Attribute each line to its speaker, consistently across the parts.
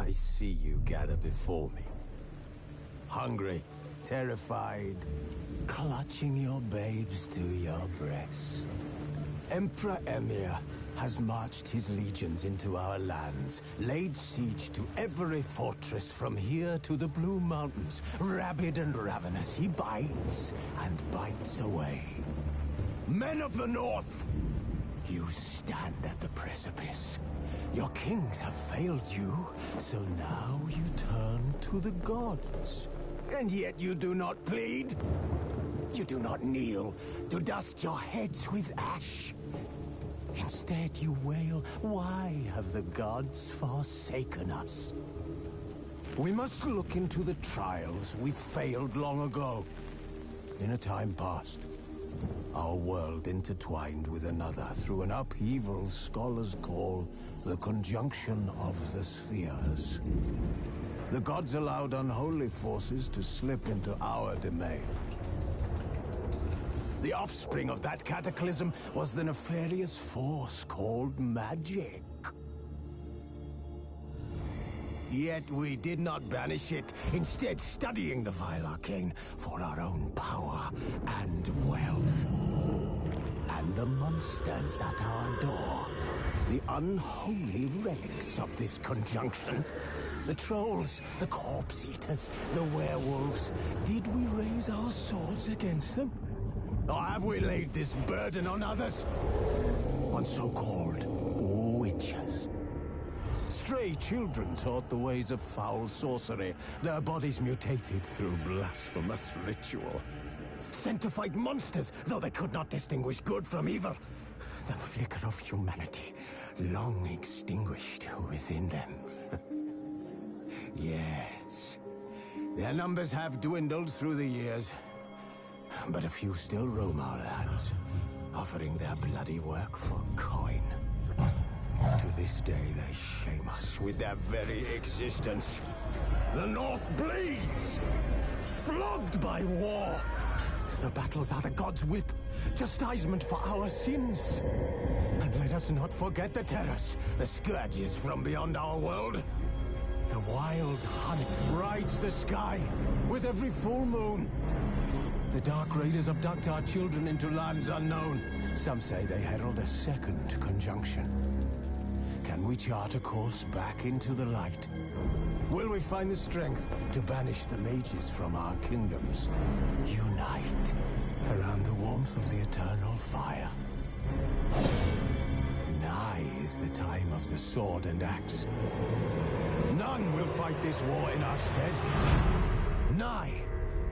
Speaker 1: I see you gather before me. Hungry, terrified, clutching your babes to your breast. Emperor Emhyr has marched his legions into our lands, laid siege to every fortress from here to the Blue Mountains. Rabid and ravenous, he bites and bites away. Men of the North, you stand at the precipice. Your kings have failed you, so now you turn to the gods. And yet you do not plead. You do not kneel to dust your heads with ash. Instead you wail, why have the gods forsaken us? We must look into the trials we failed long ago. In a time past, our world intertwined with another through an upheaval scholars call the conjunction of the spheres. The gods allowed unholy forces to slip into our domain. The offspring of that cataclysm was the nefarious force called magic. Yet we did not banish it, instead studying the vile arcane for our own power and wealth. And the monsters at our door, the unholy relics of this conjunction. The trolls, the corpse eaters, the werewolves. Did we raise our swords against them? Or have we laid this burden on others? On so-called witches. Stray children taught the ways of foul sorcery, their bodies mutated through blasphemous ritual. Sent to fight monsters, though they could not distinguish good from evil. The flicker of humanity, long extinguished within them. Yes, their numbers have dwindled through the years. But a few still roam our lands, offering their bloody work for coin. To this day, they shame us with their very existence. The North bleeds, flogged by war. The battles are the gods' whip, chastisement for our sins. And let us not forget the terrors, the scourges from beyond our world. The wild hunt rides the sky with every full moon. The Dark Raiders abduct our children into lands unknown. Some say they herald a second conjunction. Can we chart a course back into the light? Will we find the strength to banish the mages from our kingdoms? Unite around the warmth of the eternal fire. Nigh is the time of the sword and axe. None will fight this war in our stead. Nigh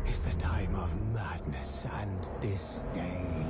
Speaker 1: is the time of madness and disdain.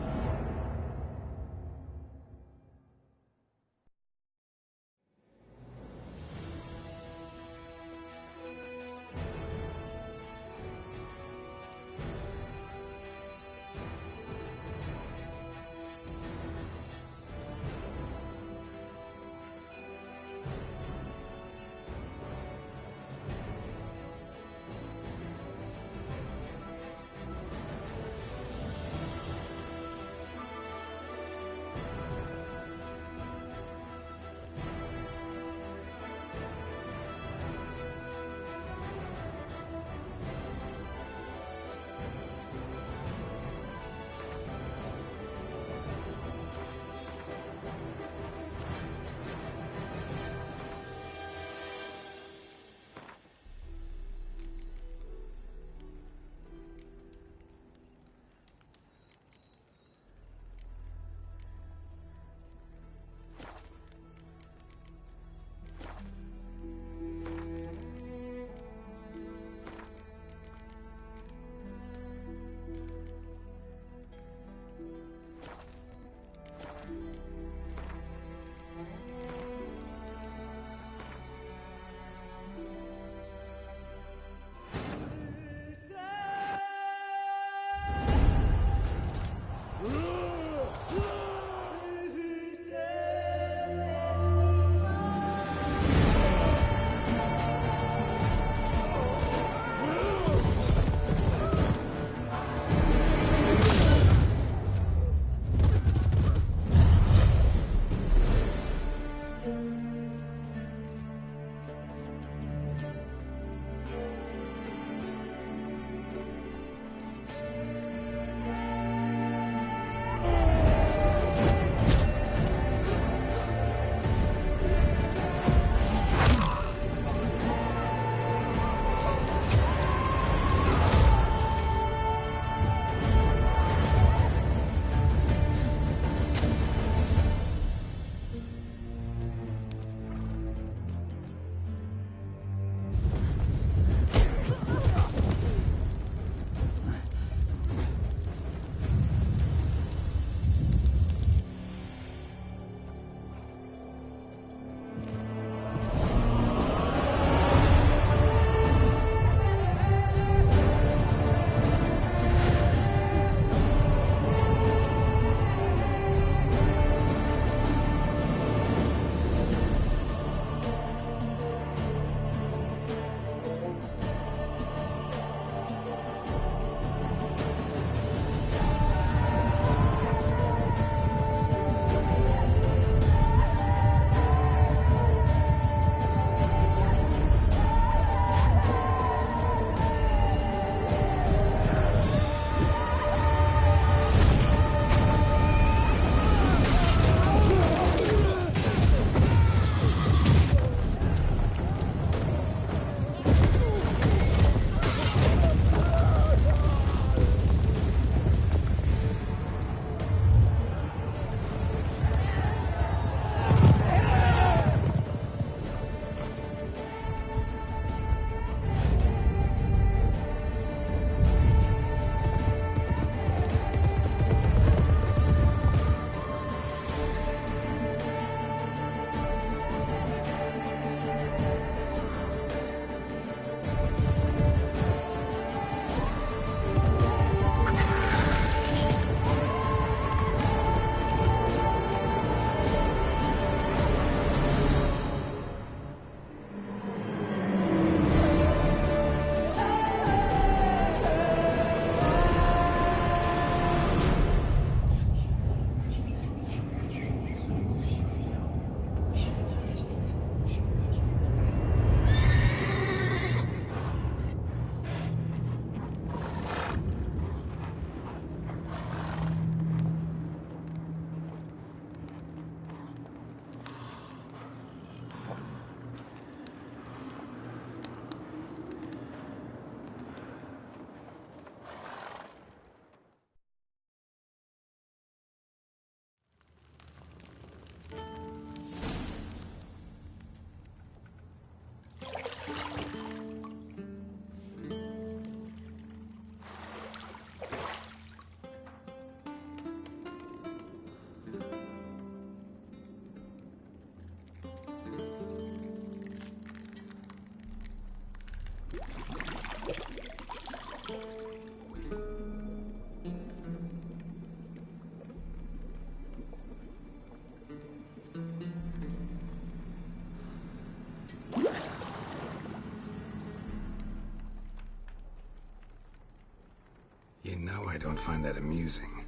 Speaker 2: I don't find that amusing.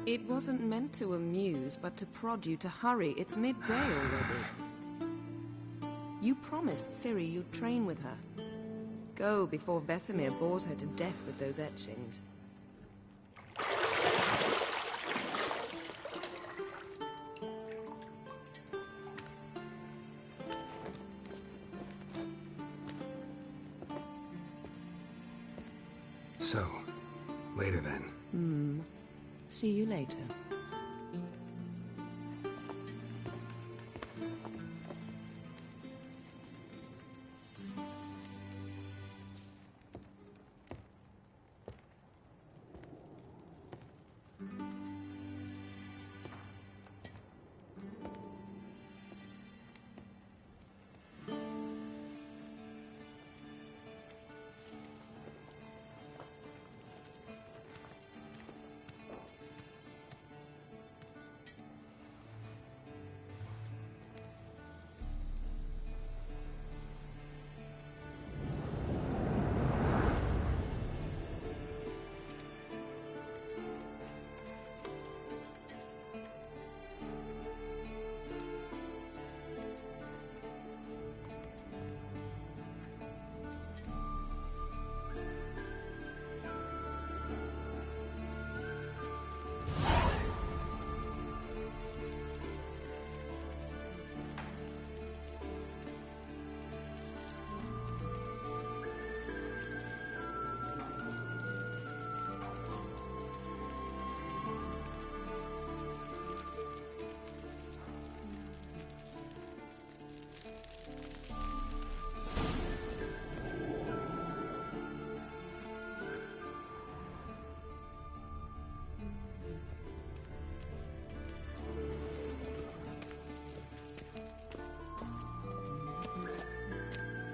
Speaker 3: It wasn't meant to amuse, but to prod you to hurry. It's midday already. You promised Ciri you'd train with her. Go before Vesemir bores her to death with those etchings.
Speaker 2: So, later then.
Speaker 3: See you later.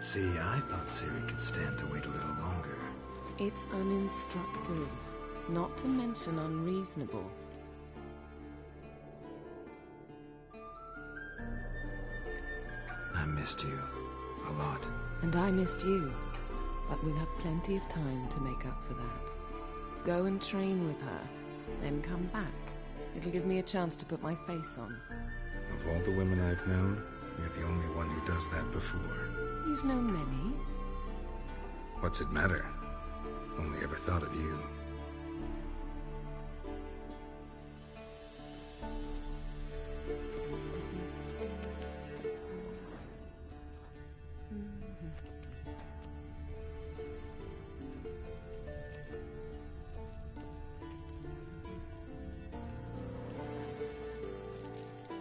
Speaker 2: See, I thought Ciri could stand to wait a little longer.
Speaker 3: It's uninstructive, not to mention unreasonable.
Speaker 2: I missed you. A lot.
Speaker 3: And I missed you, but we'll have plenty of time to make up for that. Go and train with her, then come back. It'll give me a chance to put my face on.
Speaker 2: Of all the women I've known, you're the only one who does that before.
Speaker 3: You've known many.
Speaker 2: What's it matter? Only ever thought of you.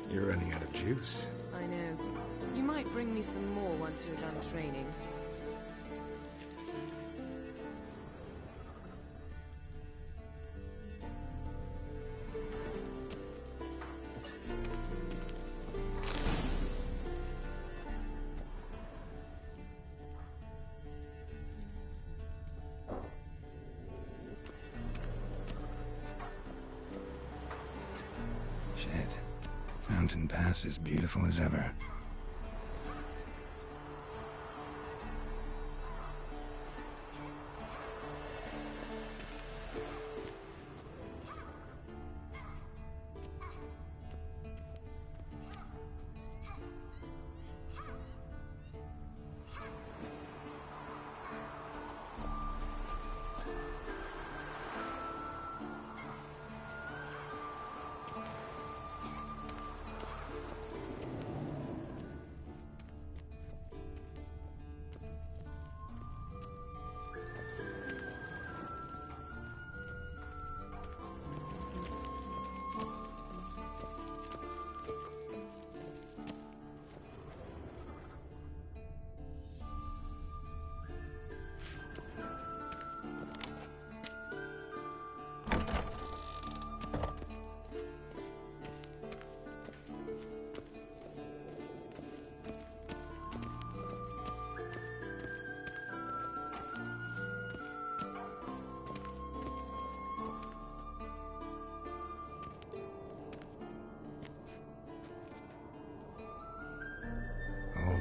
Speaker 2: You're running out of juice.
Speaker 3: I know. You might bring me some more once you're done training.
Speaker 2: Shit. Mountain Pass is beautiful as ever.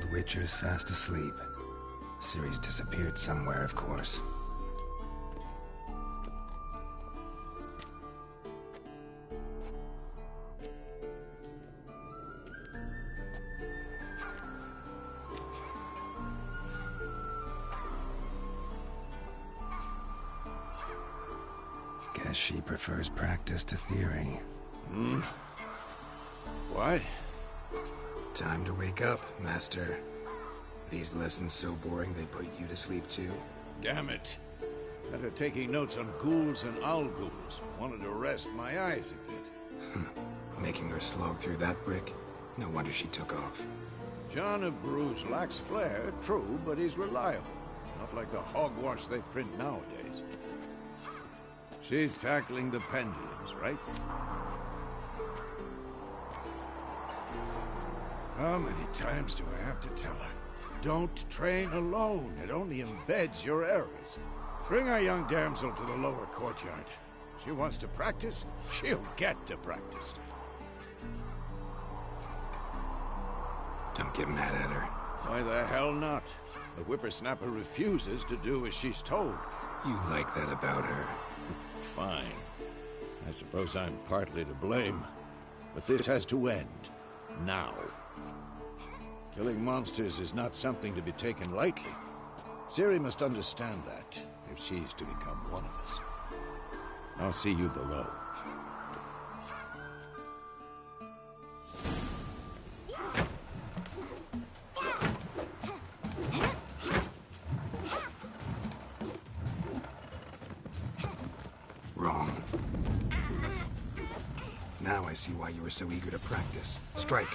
Speaker 2: old Witcher's fast asleep. Ciri's disappeared somewhere, of course. Guess she prefers practice to theory.
Speaker 4: What?
Speaker 2: Time to wake up, Master. These lessons so boring they put you to sleep too?
Speaker 4: Damn it. After taking notes on ghouls and owl-ghouls, wanted to rest my eyes a bit.
Speaker 2: Making her slog through that brick? No wonder she took off.
Speaker 4: John of Bruges lacks flair, true, but he's reliable. Not like the hogwash they print nowadays. She's tackling the pendulums, right? How many times do I have to tell her? Don't train alone. It only embeds your errors. Bring our young damsel to the lower courtyard. She wants to practice, she'll get to practice.
Speaker 2: Don't get mad at her.
Speaker 4: Why the hell not? The whippersnapper refuses to do as she's told.
Speaker 2: You like that about her.
Speaker 4: Fine. I suppose I'm partly to blame. But this has to end. Now. Killing monsters is not something to be taken lightly. Ciri must understand that, if she's to become one of us. I'll see you below.
Speaker 2: Wrong. Now I see why you were so eager to practice. Strike.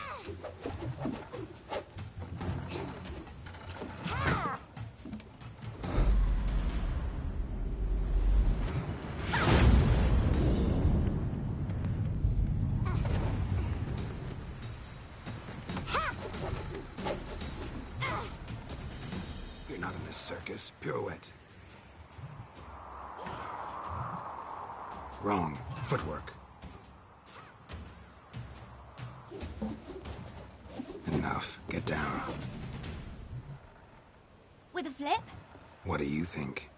Speaker 2: You're not in a circus. Pirouette. Wrong. Footwork. Enough. Get down.
Speaker 5: With a flip?
Speaker 2: What do you think?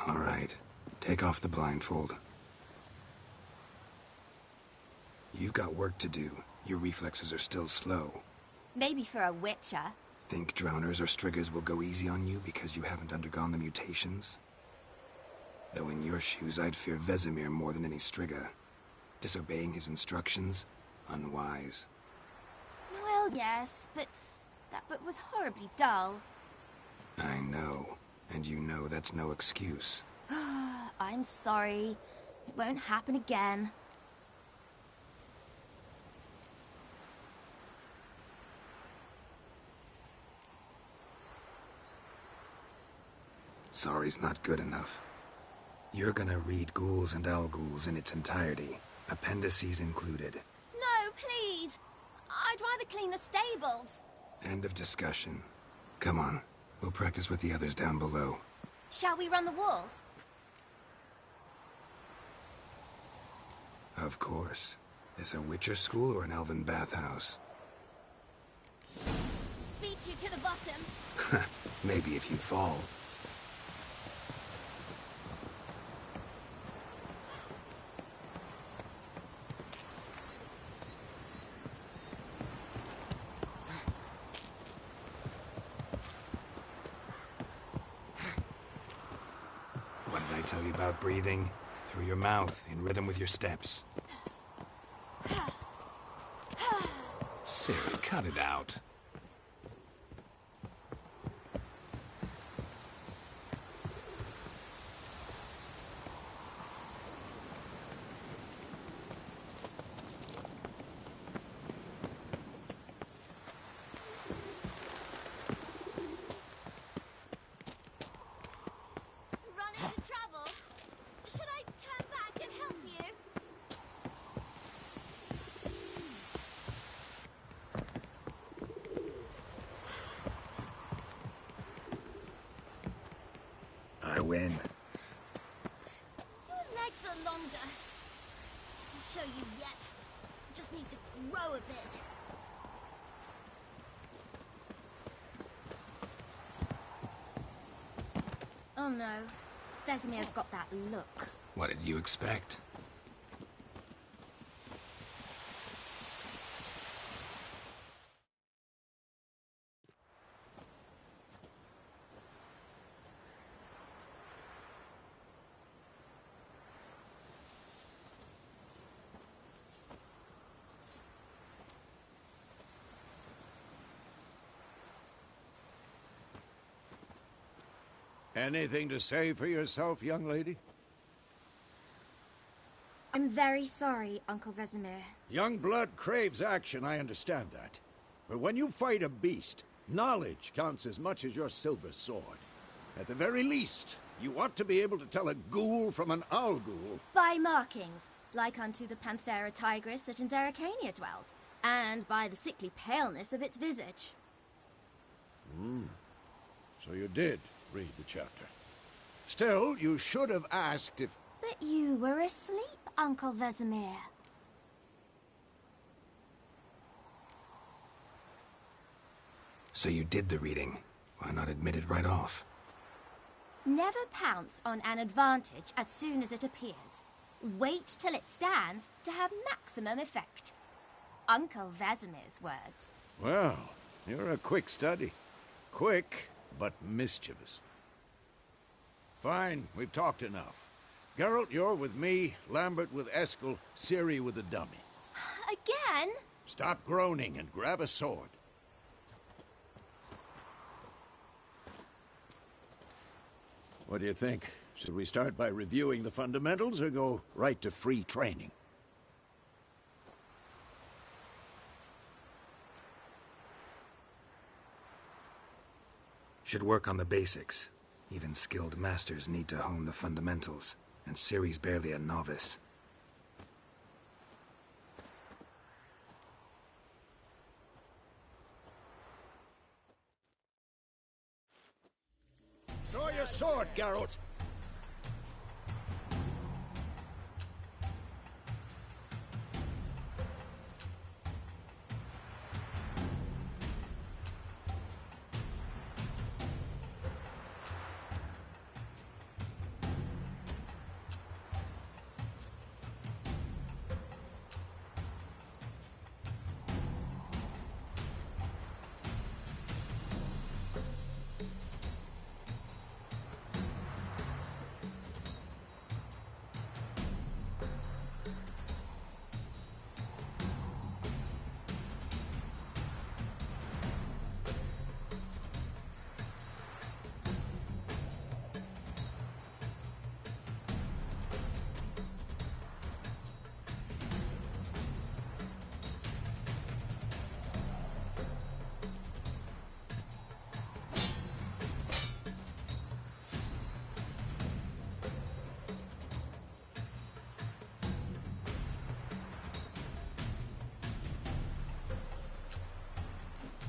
Speaker 2: All right. Take off the blindfold. You've got work to do. Your reflexes are still slow.
Speaker 5: Maybe for a witcher.
Speaker 2: Think drowners or striggers will go easy on you because you haven't undergone the mutations? Though in your shoes, I'd fear Vesemir more than any strigger. Disobeying his instructions? Unwise.
Speaker 5: Well, yes, but that book was horribly dull.
Speaker 2: I know. And you know that's no excuse.
Speaker 5: I'm sorry. It won't happen again.
Speaker 2: Sorry's not good enough. You're gonna read Ghouls and Owl-Ghouls in its entirety, appendices included.
Speaker 5: No, please! I'd rather clean the stables.
Speaker 2: End of discussion. Come on, we'll practice with the others down below.
Speaker 5: Shall we run the walls?
Speaker 2: Of course. This a Witcher school or an elven bathhouse?
Speaker 5: Beat you to the bottom.
Speaker 2: Maybe if you fall. What did I tell you about breathing? Through your mouth, in rhythm with your steps. Ciri, cut it out.
Speaker 5: Run into trouble? Should I turn back and help you?
Speaker 2: I win.
Speaker 5: Your legs are longer. I'll show you yet. just need to grow a bit. Oh no. Vesemir's got that look.
Speaker 2: What did you expect?
Speaker 4: Anything to say for yourself, young lady?
Speaker 5: I'm very sorry, Uncle Vesemir.
Speaker 4: Young blood craves action, I understand that. But when you fight a beast, knowledge counts as much as your silver sword. At the very least, you ought to be able to tell a ghoul from an owl ghoul.
Speaker 5: By markings, like unto the Panthera tigris that in Zerrikania dwells, and by the sickly paleness of its visage.
Speaker 4: So you did read the chapter. Still, you should have asked if...
Speaker 5: But you were asleep, Uncle Vesemir.
Speaker 2: So you did the reading. Why not admit it right off?
Speaker 5: Never pounce on an advantage as soon as it appears. Wait till it stands to have maximum effect. Uncle Vesemir's words.
Speaker 4: Well, you're a quick study. Quick, but mischievous. Fine, we've talked enough. Geralt, you're with me, Lambert with Eskel, Ciri with the dummy.
Speaker 5: Again?
Speaker 4: Stop groaning and grab a sword. What do you think? Should we start by reviewing the fundamentals or go right to free training?
Speaker 2: Should work on the basics. Even skilled masters need to hone the fundamentals, and Ciri's barely a novice.
Speaker 4: Draw your sword, Geralt!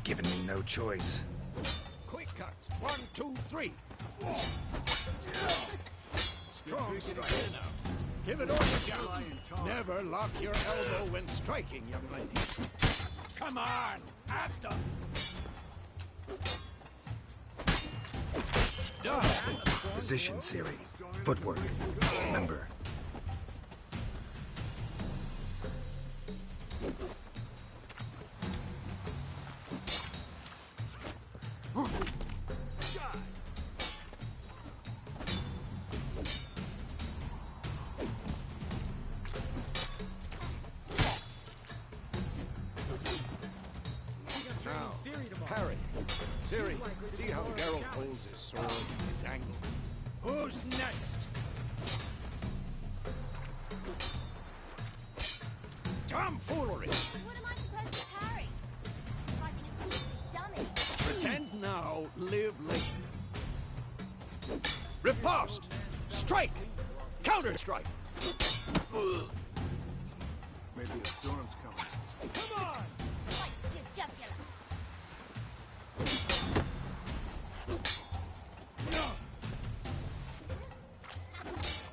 Speaker 2: Given me no choice.
Speaker 4: Quick cuts. 1, 2, 3. Strong strike. Give it all you got. Never lock your elbow when striking, young lady. Come on, at them. Done.
Speaker 2: Position, Ciri. Footwork. Remember.
Speaker 4: Now, parry. Ciri, see how Geralt holds his sword in its angle. Who's next? Tomfoolery!
Speaker 5: What am I supposed to parry? Fighting a stupid dummy.
Speaker 4: Pretend now, live later. Riposte! Strike! Counter-strike!
Speaker 1: Maybe a storm's coming.
Speaker 4: Come on!
Speaker 5: Slice your jugular.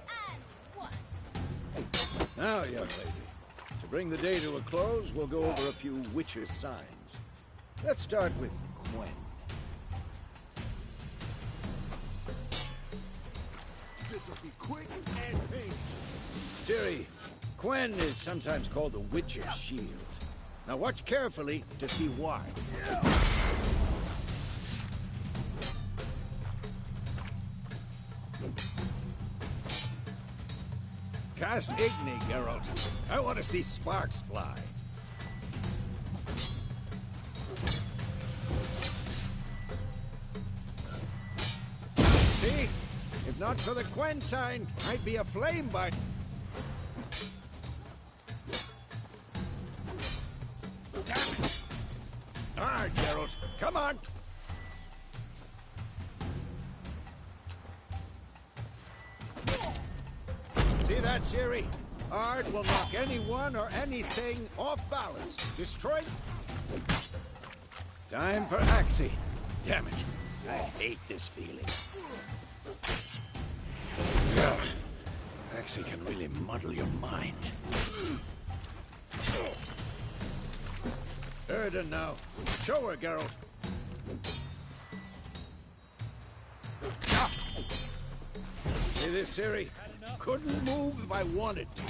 Speaker 5: And one.
Speaker 4: Now, young lady, To bring the day to a close, we'll go over a few Witcher signs. Let's start with Quen.
Speaker 1: This'll be quick and painless.
Speaker 4: Ciri, Quen is sometimes called the Witcher's Shield. Now watch carefully to see why. Cast Igni, Geralt. I want to see sparks fly. See? If not for the Quen sign, I'd be a flame by... Damn it! All right, Geralt, come on! See that, Ciri? Ard will knock anyone or anything off balance. Destroy... Time for Axii. Damn it. I hate this feeling. Axii can really muddle your mind. Erden now. Show her, Geralt. See this, Ciri? Couldn't move if I wanted to.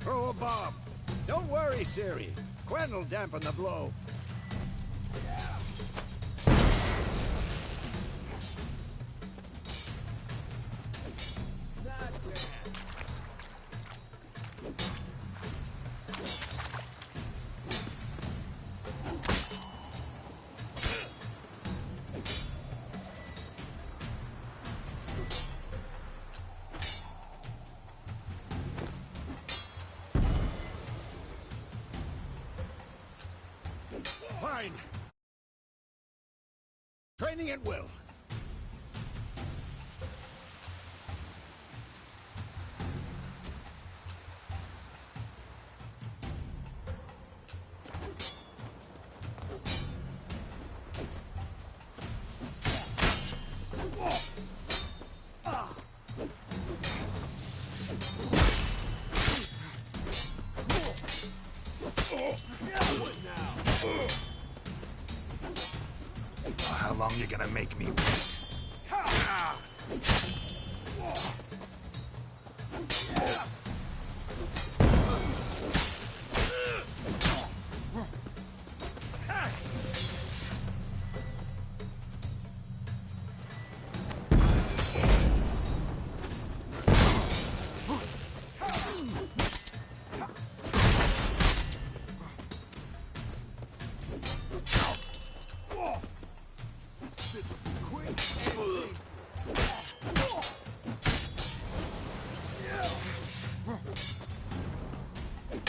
Speaker 4: Throw a bomb. Don't worry, Ciri. Quen will dampen the blow. Fine. Training at will.
Speaker 2: How long you gonna make me wait?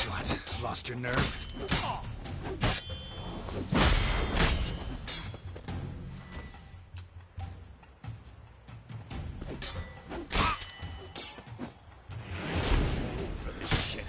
Speaker 2: What? Lost your nerve?
Speaker 4: For this shit.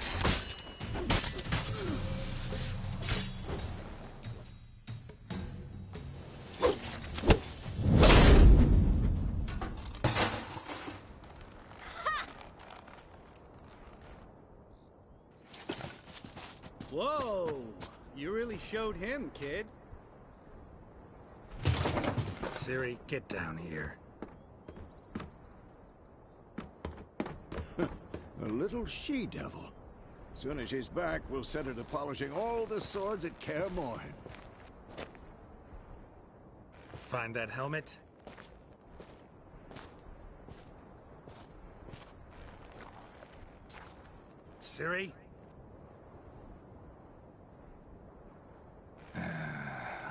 Speaker 6: Whoa! You really showed him, kid.
Speaker 2: Ciri, get down here.
Speaker 4: A little she-devil. Soon as she's back, we'll set her to polishing all the swords at Kaer Morhen.
Speaker 2: Find that helmet? Ciri?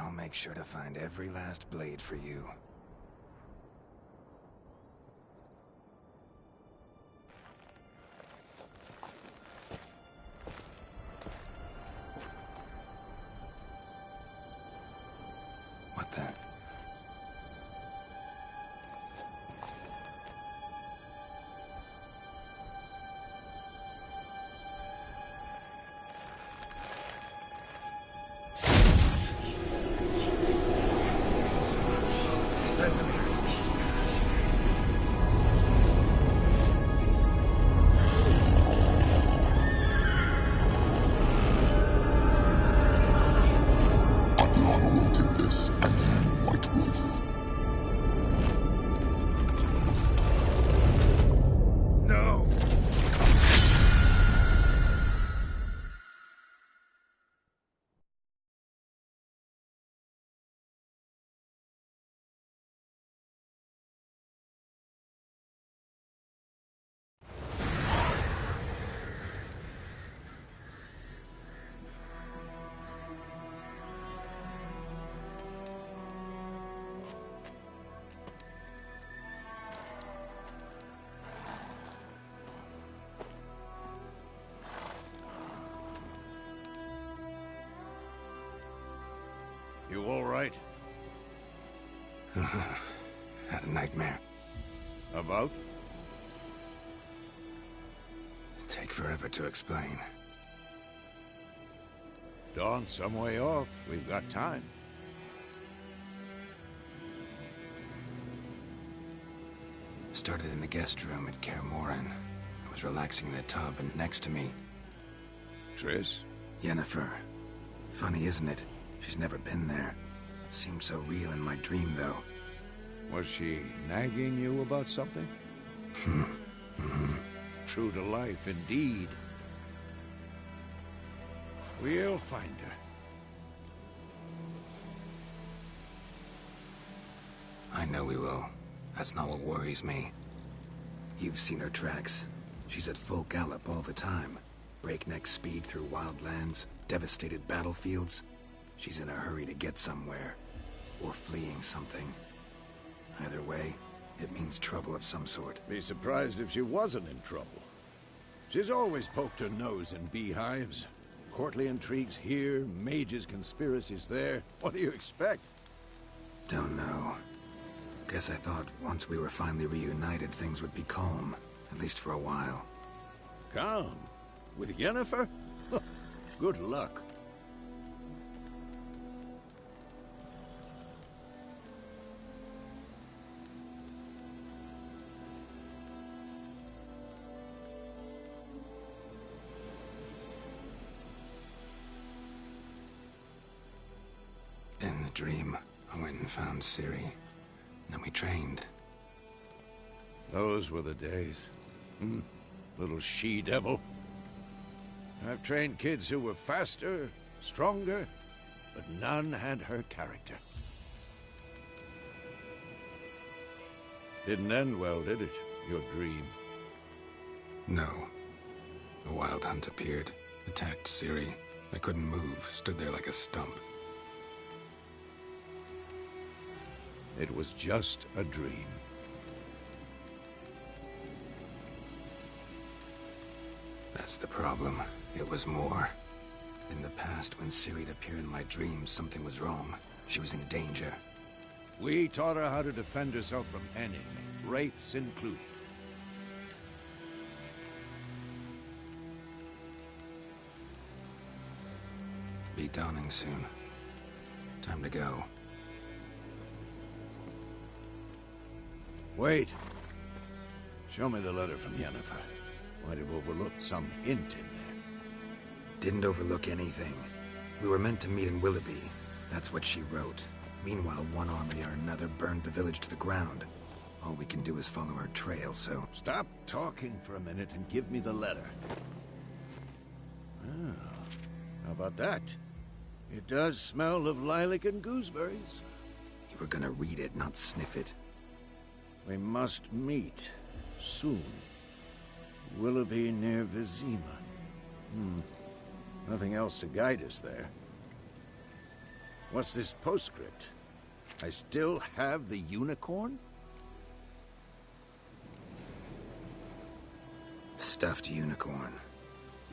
Speaker 2: I'll make sure to find every last blade for you. What the? Had a nightmare.
Speaker 4: About?
Speaker 2: Take forever to explain.
Speaker 4: Dawn's some way off. We've got time.
Speaker 2: Started in the guest room at Kaer Morhen. I was relaxing in the tub, and next to me,
Speaker 4: Triss?
Speaker 2: Yennefer. Funny, isn't it? She's never been there. Seemed so real in my dream, though.
Speaker 4: Was she nagging you about something? True to life, indeed. We'll find her.
Speaker 2: I know we will. That's not what worries me. You've seen her tracks. She's at full gallop all the time. Breakneck speed through wild lands, devastated battlefields. She's in a hurry to get somewhere. Or fleeing something. Either way, it means trouble of some sort.
Speaker 4: Be surprised if she wasn't in trouble. She's always poked her nose in beehives. Courtly intrigues here, mages' conspiracies there. What do you expect?
Speaker 2: Don't know. Guess I thought once we were finally reunited, things would be calm. At least for a while.
Speaker 4: Calm? With Yennefer? Good luck.
Speaker 2: In the dream, I went and found Ciri. Then we trained.
Speaker 4: Those were the days. Little she-devil. I've trained kids who were faster, stronger, but none had her character. Didn't end well, did it? Your dream?
Speaker 2: No. A wild hunt appeared, attacked Ciri. I couldn't move, stood there like a stump.
Speaker 4: It was just a dream.
Speaker 2: That's the problem. It was more. In the past, when Ciri'd appear in my dreams, something was wrong. She was in danger.
Speaker 4: We taught her how to defend herself from anything, wraiths included.
Speaker 2: Be dawning soon. Time to go.
Speaker 4: Wait. Show me the letter from Yennefer. Might have overlooked some hint in there.
Speaker 2: Didn't overlook anything. We were meant to meet in Willoughby. That's what she wrote. Meanwhile, one army or another burned the village to the ground. All we can do is follow her trail, so...
Speaker 4: Stop talking for a minute and give me the letter. Ah, how about that? It does smell of lilac and gooseberries.
Speaker 2: You were gonna read it, not sniff it.
Speaker 4: We must meet. Soon. Willoughby near Vizima. Nothing else to guide us there. What's this postscript? I still have the unicorn?
Speaker 2: Stuffed unicorn.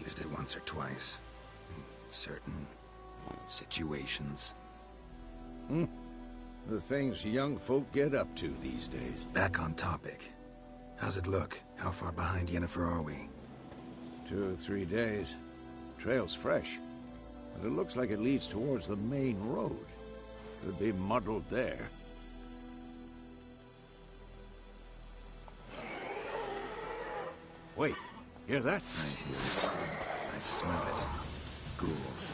Speaker 2: Used it once or twice. In certain situations.
Speaker 4: The things young folk get up to these days.
Speaker 2: Back on topic. How's it look? How far behind Yennefer are we?
Speaker 4: 2 or 3 days. Trail's fresh. But it looks like it leads towards the main road. Could be muddled there. Wait, hear that?
Speaker 2: I hear it. I smell it. Ghouls.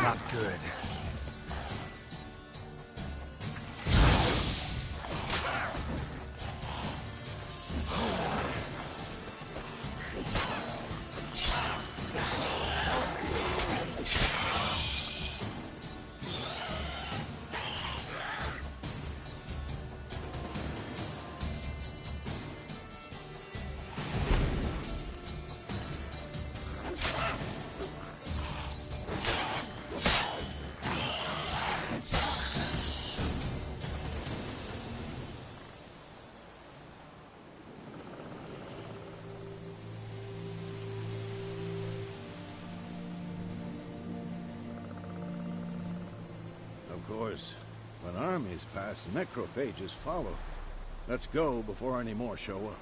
Speaker 2: not good.
Speaker 4: Of course, when armies pass, necrophages follow. Let's go before any more show up.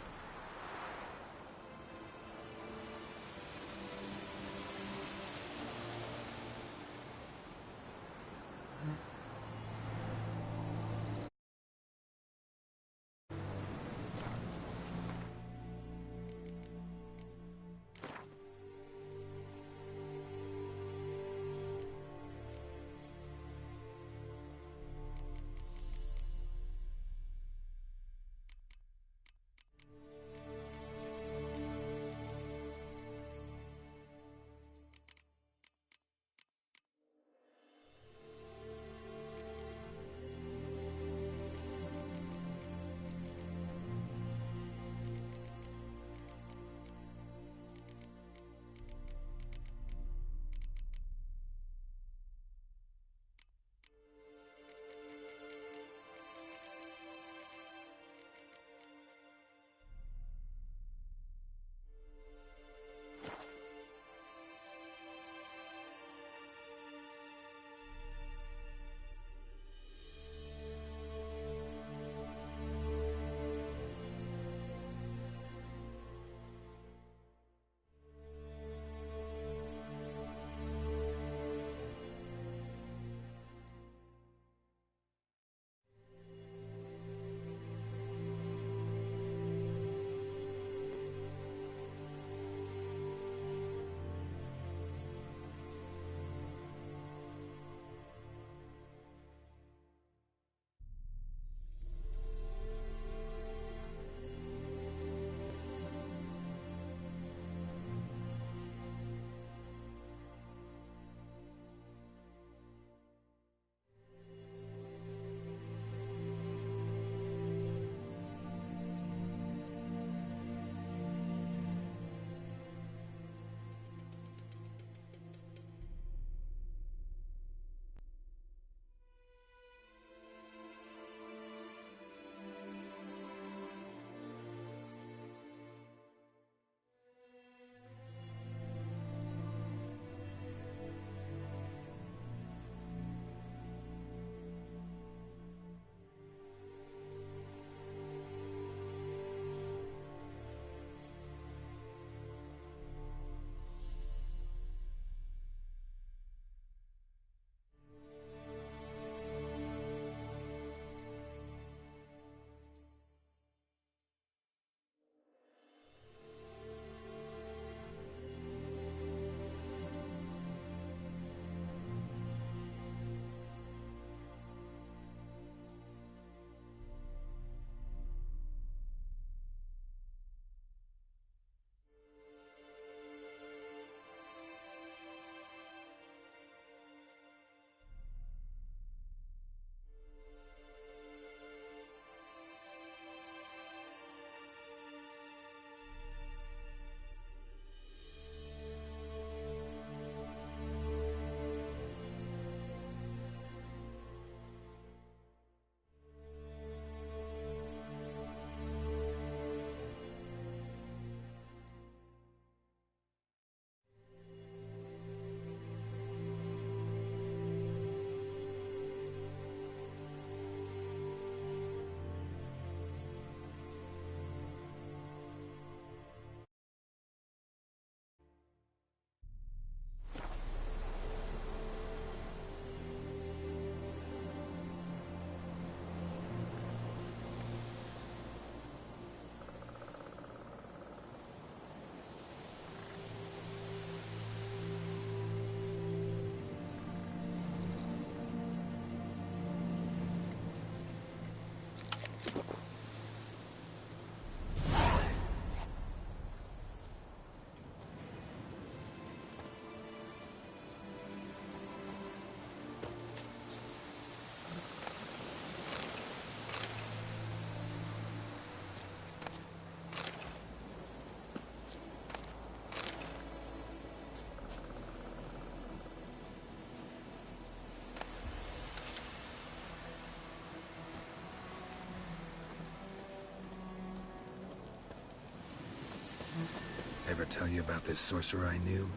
Speaker 2: ever tell you about this sorcerer I knew?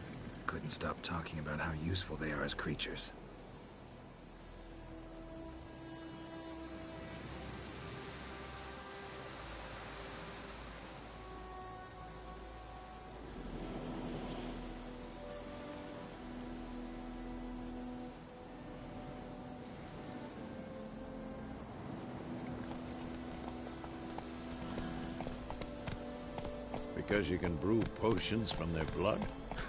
Speaker 2: Couldn't stop talking about how useful they are as creatures.
Speaker 4: Because you can brew potions from their blood?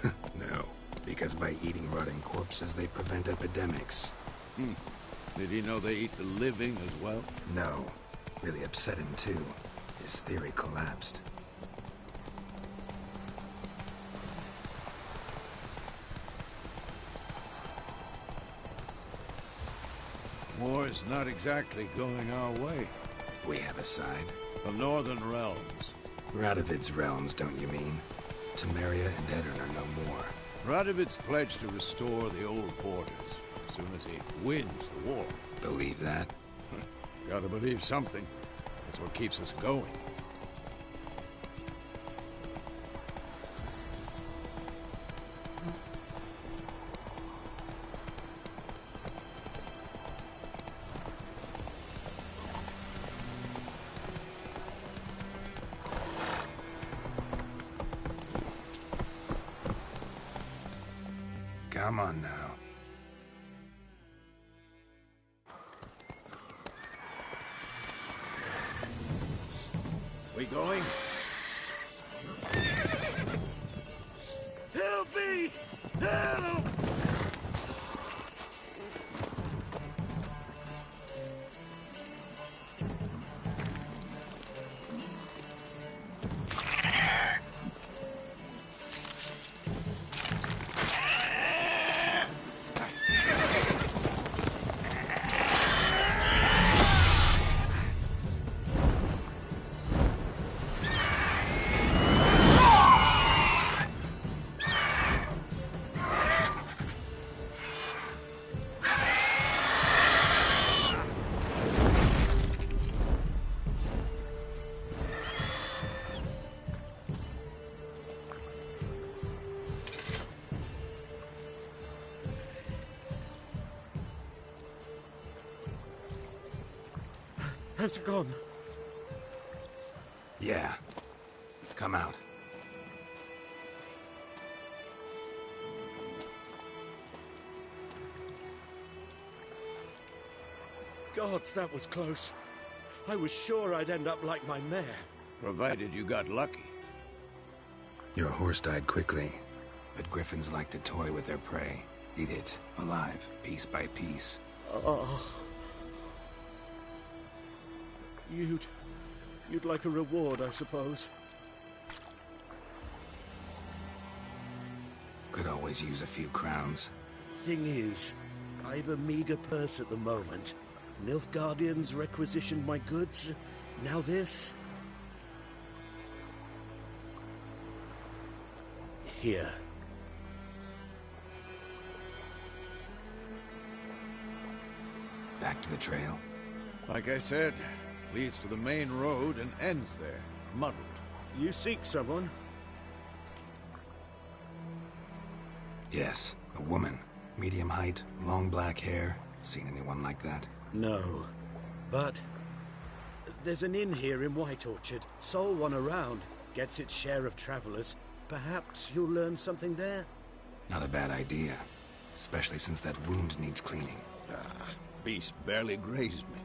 Speaker 2: No, because by eating rotting corpses, they prevent epidemics.
Speaker 4: Did he know they eat the living as well?
Speaker 2: No. Really upset him, too. His theory collapsed.
Speaker 4: War's not exactly going our way.
Speaker 2: We have a side.
Speaker 4: The Northern Realms.
Speaker 2: Radovid's realms, don't you mean? Temeria and Edirn are no more.
Speaker 4: Radovid's pledged to restore the old borders as soon as he wins the war.
Speaker 2: Believe that?
Speaker 4: Gotta believe something. That's what keeps us going.
Speaker 2: Come on now.
Speaker 4: We going? Help me! Help!
Speaker 6: Has it gone?
Speaker 2: Yeah. Come out.
Speaker 6: Gods, that was close. I was sure I'd end up like my mare.
Speaker 4: Provided you got lucky.
Speaker 2: Your horse died quickly, but griffins like to toy with their prey. Eat it, alive, piece by piece.
Speaker 6: Oh. You'd like a reward, I suppose.
Speaker 2: Could always use a few crowns.
Speaker 6: Thing is, I've a meager purse at the moment. Nilfgaardians requisitioned my goods. Now this. Here.
Speaker 2: Back to the trail.
Speaker 4: Like I said, leads to the main road and ends there, muddled.
Speaker 6: You seek someone?
Speaker 2: Yes, a woman. Medium height, long black hair. Seen anyone like that?
Speaker 6: No. But there's an inn here in White Orchard. Sole one around. Gets its share of travelers. Perhaps you'll learn something there?
Speaker 2: Not a bad idea. Especially since that wound needs cleaning.
Speaker 4: Beast barely grazed me.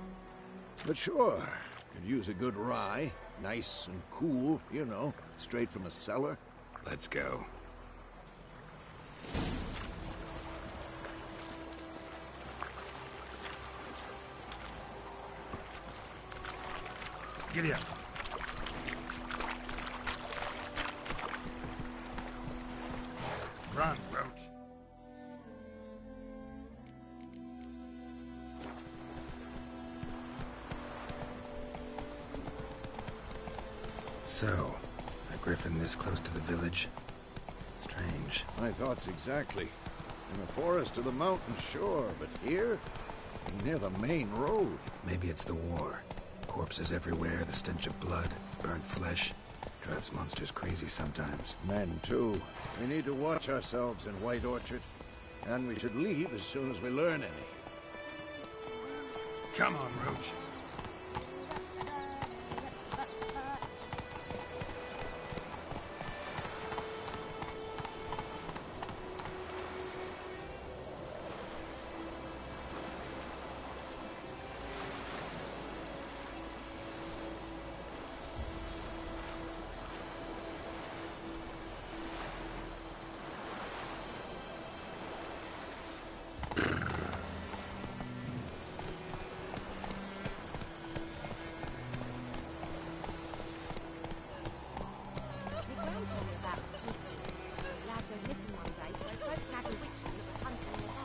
Speaker 4: But sure, could use a good rye. Nice and cool, you know, straight from a cellar.
Speaker 2: Let's go. Giddy up. Run, Roach. So, a griffin this close to the village? Strange.
Speaker 4: My thoughts exactly. In the forest or the mountain, sure, but here? Near the main road.
Speaker 2: Maybe it's the war. Corpses everywhere, the stench of blood, burnt flesh. Drives monsters crazy sometimes.
Speaker 4: Men, too. We need to watch ourselves in White Orchard. And we should leave as soon as we learn anything.
Speaker 2: Come on, Roach.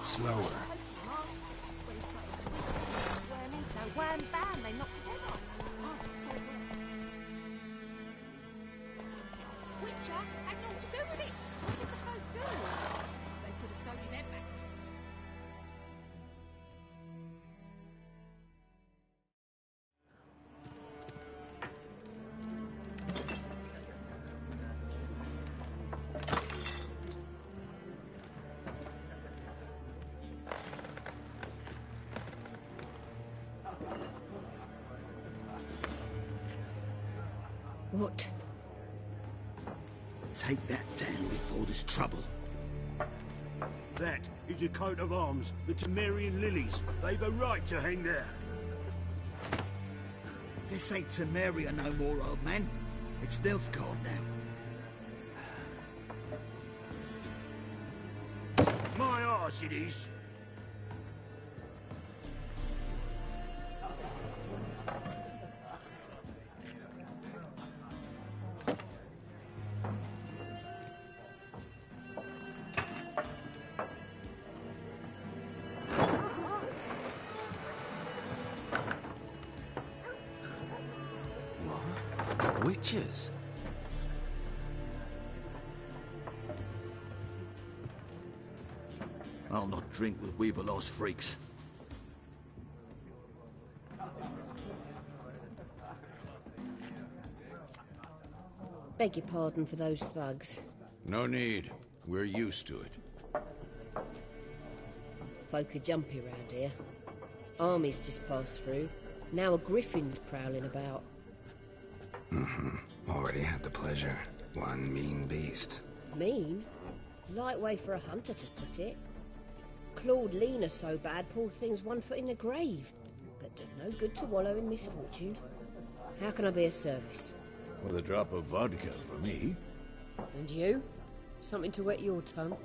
Speaker 2: Slower.
Speaker 7: When he started twisting, wham into, wham bam, they knocked his head off. Oh, so it works.
Speaker 5: Witcher had naught to do with it. What did the folk do? They could have sewed his head back.
Speaker 3: What?
Speaker 8: Take that down before there's trouble.
Speaker 6: That is a coat of arms, the Temerian lilies. They've a right to hang there.
Speaker 8: This ain't Temeria no more, old man. It's Nilfgaard now.
Speaker 6: My arse it is.
Speaker 1: Witches?
Speaker 8: I'll not drink with Weaverlost freaks.
Speaker 3: Beg your pardon for those thugs.
Speaker 4: No need. We're used to it.
Speaker 3: Folk are jumpy round here. Armies just passed through. Now a griffin's prowling about.
Speaker 2: Already had the pleasure. One mean beast.
Speaker 3: Mean? Light way for a hunter to put it. Clawed Lena so bad, poor thing's 1 foot in the grave. But does no good to wallow in misfortune. How can I be of service?
Speaker 4: With a drop of vodka for me.
Speaker 3: And you? Something to wet your tongue?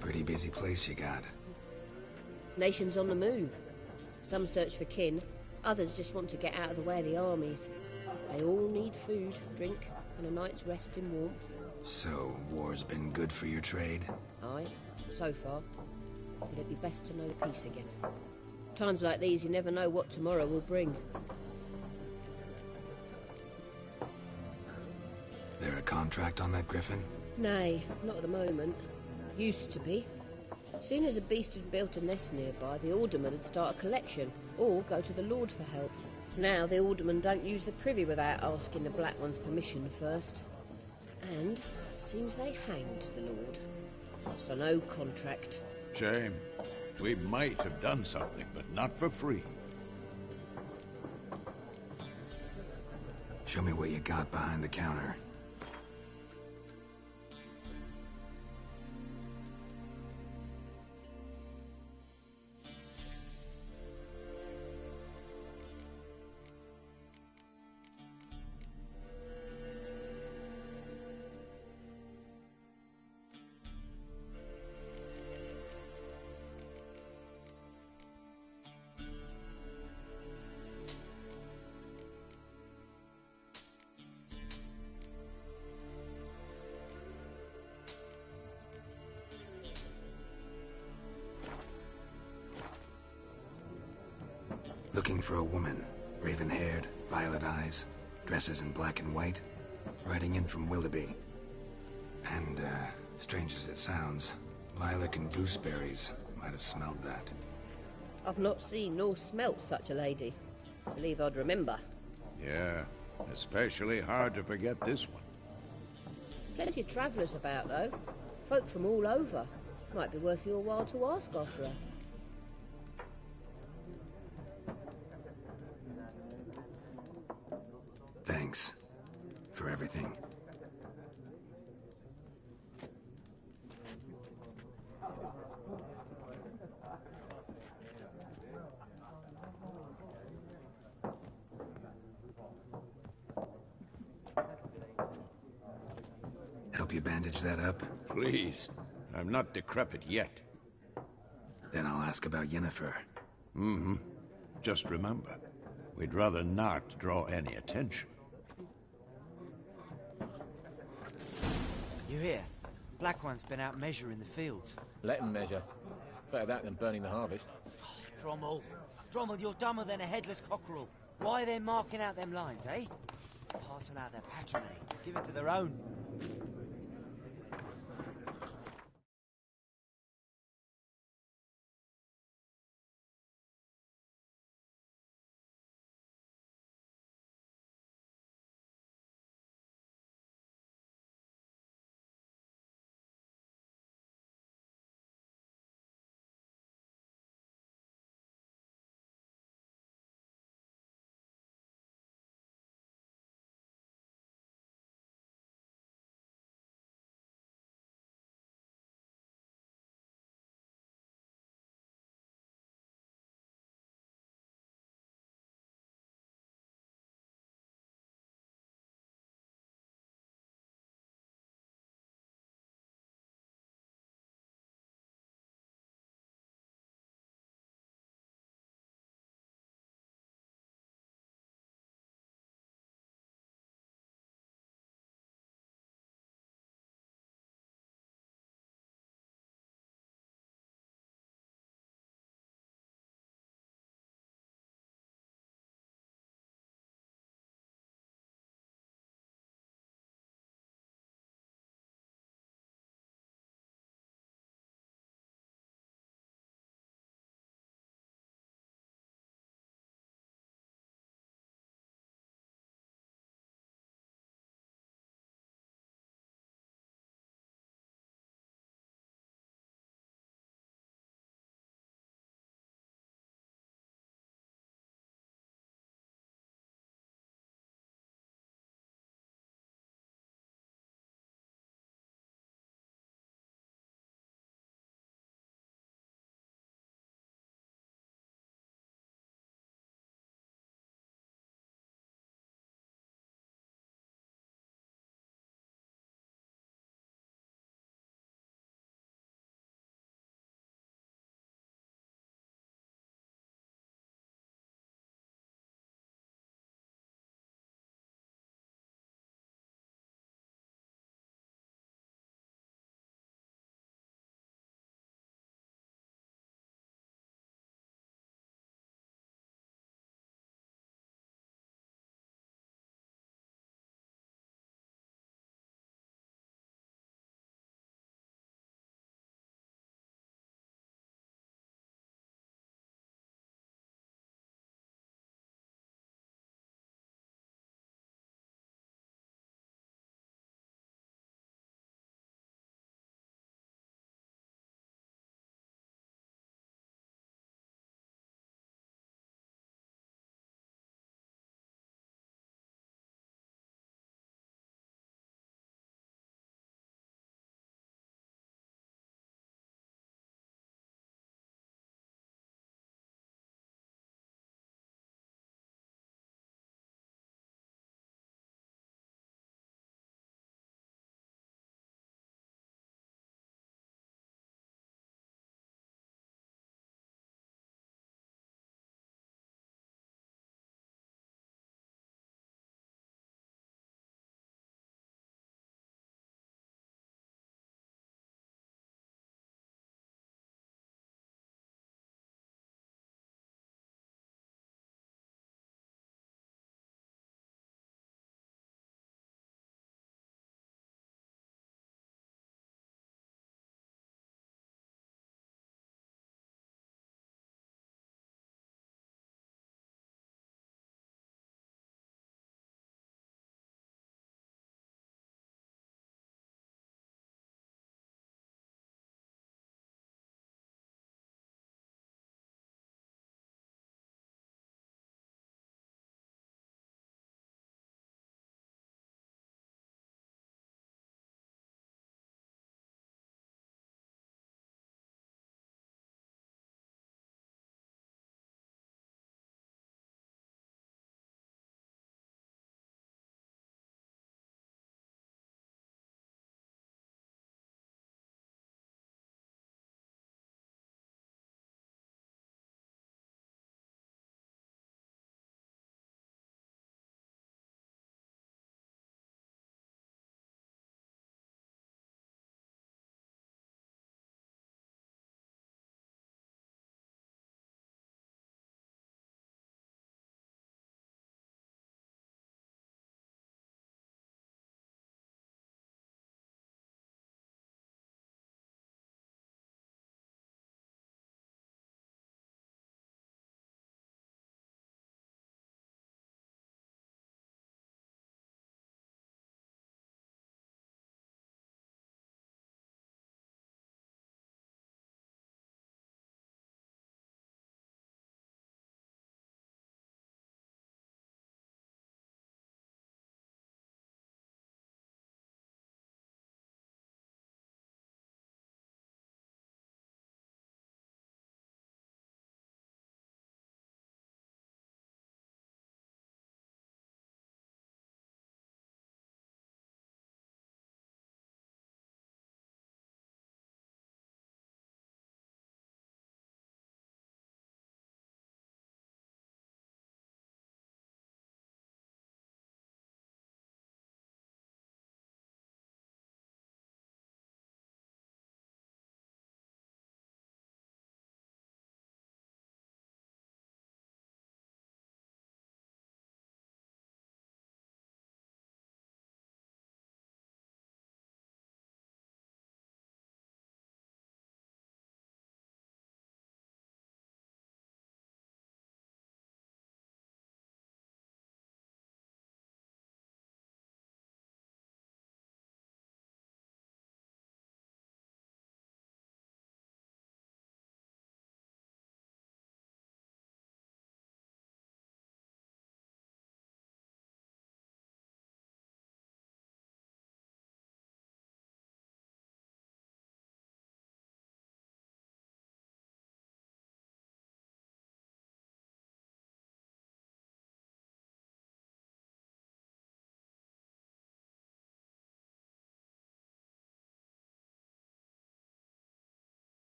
Speaker 2: Pretty busy place you got.
Speaker 3: Nations on the move. Some search for kin, others just want to get out of the way of the armies. They all need food, drink, and a night's rest in warmth.
Speaker 2: So, war's been good for your trade?
Speaker 3: Aye, so far. But it'd be best to know peace again. Times like these, you never know what tomorrow will bring.
Speaker 2: There a contract on that griffin?
Speaker 3: Nay, not at the moment. Used to be. Soon as a beast had built a nest nearby, the alderman would start a collection, or go to the Lord for help. Now the aldermen don't use the privy without asking the Black One's permission first. And seems they hanged the Lord. So no contract.
Speaker 4: Shame. We might have done something, but not for free.
Speaker 2: Show me what you got behind the counter. Looking for a woman. Raven-haired, violet eyes, dresses in black and white. Riding in from Willoughby. And, strange as it sounds, lilac and gooseberries might have smelled that.
Speaker 9: I've not seen nor smelt such a lady. Believe I'd remember.
Speaker 4: Yeah, especially hard to forget this one.
Speaker 9: Plenty of travellers about, though. Folk from all over. Might be worth your while to ask after her.
Speaker 2: Thanks for everything. Help you bandage that up?
Speaker 4: Please. I'm not decrepit yet.
Speaker 2: Then I'll ask about Yennefer.
Speaker 4: Mm-hmm. Just remember, we'd rather not draw any attention.
Speaker 10: You hear? Black One's been out measuring the fields.
Speaker 11: Let him measure. Better that than burning the harvest.
Speaker 10: Drommel. Drommel, you're dumber than a headless cockerel. Why are they marking out them lines, eh? Parcel out their patronage. Give it to their own.